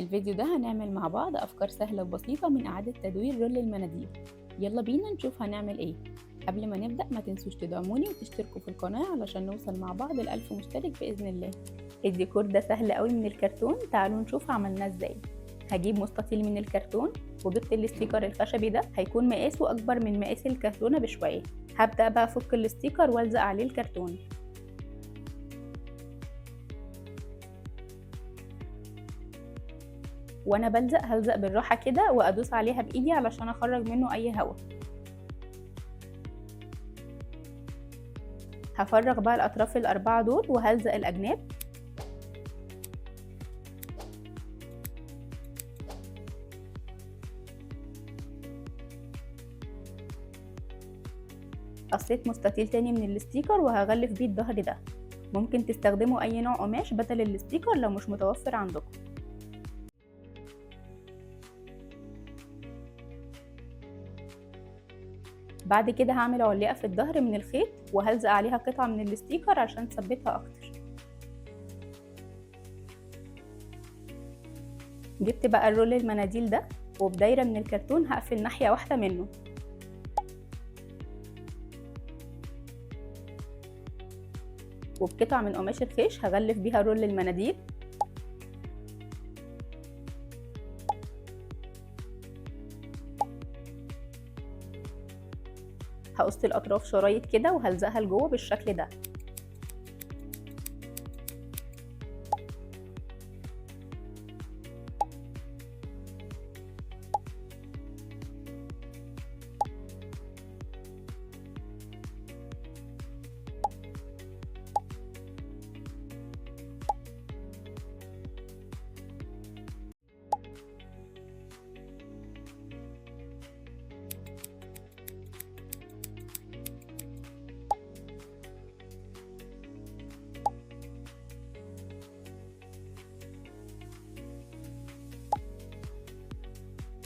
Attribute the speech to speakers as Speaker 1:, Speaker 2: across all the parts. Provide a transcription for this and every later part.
Speaker 1: في الفيديو ده هنعمل مع بعض أفكار سهلة وبسيطة من إعادة تدوير رول المناديل. يلا بينا نشوف هنعمل إيه. قبل ما نبدأ ما تنسوش تدعموني وتشتركوا في القناة علشان نوصل مع بعض ل1000 مشترك بإذن الله. الديكور ده سهل قوي من الكرتون، تعالوا نشوف عملناه إزاي. هجيب مستطيل من الكرتون وجبت الاستيكر الخشبي ده، هيكون مقاسه أكبر من مقاس الكرتونة بشوية. هبدأ بقى أفك الاستيكر والزق عليه الكرتون. وانا بلزق هلزق بالراحه كده وادوس عليها بايدي علشان اخرج منه اي هواء. هفرغ بقى الاطراف الاربعه دول وهلزق الاجناب. قصيت مستطيل تاني من الاستيكر وهغلف بيه الظهر ده. ممكن تستخدموا اي نوع قماش بدل الاستيكر لو مش متوفر عندكم. بعد كده هعمل علقة في الظهر من الخيط وهلزق عليها قطعة من الاستيكر عشان تثبتها اكتر. جبت بقى الرول المناديل ده وبدايرة من الكرتون هقفل ناحية واحدة منه، وبقطعة من قماش الخيش هغلف بيها رول المناديل. هقص الاطراف شرايط كده وهلزقها لجوه بالشكل ده.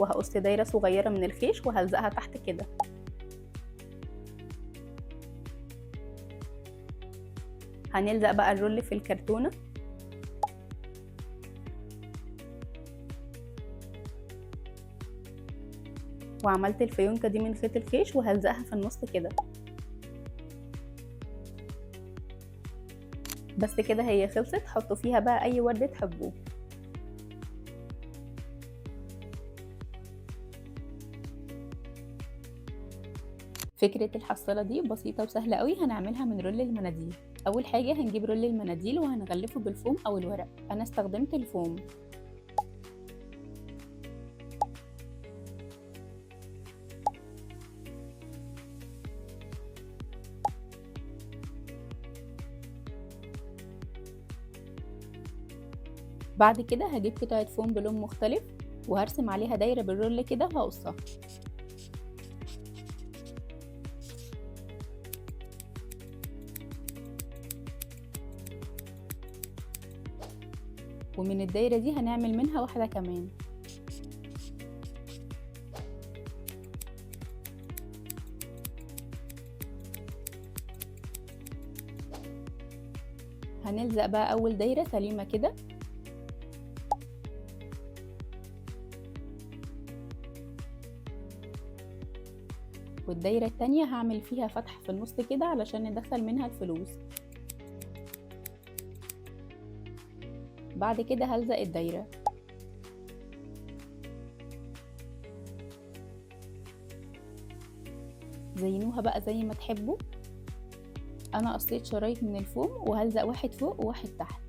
Speaker 1: وهقص دايرة صغيرة من الخيش وهلزقها تحت كده. هنلزق بقى الرول في الكرتونة. وعملت الفيونكة دي من خيط الخيش وهلزقها في النص كده. بس كده هي خلصت، حطوا فيها بقى اي ورد تحبوه. فكرة الحصالة دي بسيطة وسهلة قوي، هنعملها من رول المناديل. اول حاجة هنجيب رول المناديل وهنغلفه بالفوم او الورق. انا استخدمت الفوم. بعد كده هجيب قطعة فوم بلون مختلف وهرسم عليها دايرة بالرول كده وهقصها. ومن الدايرة دي هنعمل منها واحدة كمان. هنلزق بقى أول دايرة سليمة كده، والدايرة التانية هعمل فيها فتح في النص كده علشان ندخل منها الفلوس. بعد كده هلزق الدايرة. زينوها بقى زي ما تحبوا. انا قصيت شرايط من الفوم وهلزق واحد فوق وواحد تحت.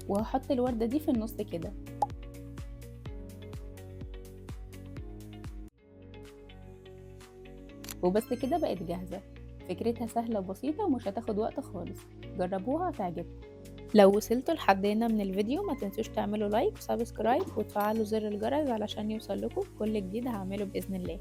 Speaker 1: وهحط الوردة دي في النص كده. وبس كده بقت جاهزة. فكرتها سهلة وبسيطة ومش هتاخد وقت خالص، جربوها هتعجبكم. لو وصلتوا لحد هنا من الفيديو ما تنسوش تعملوا لايك وسبسكرايب وتفعلوا زر الجرس علشان يوصل لكم كل جديد هعمله بإذن الله.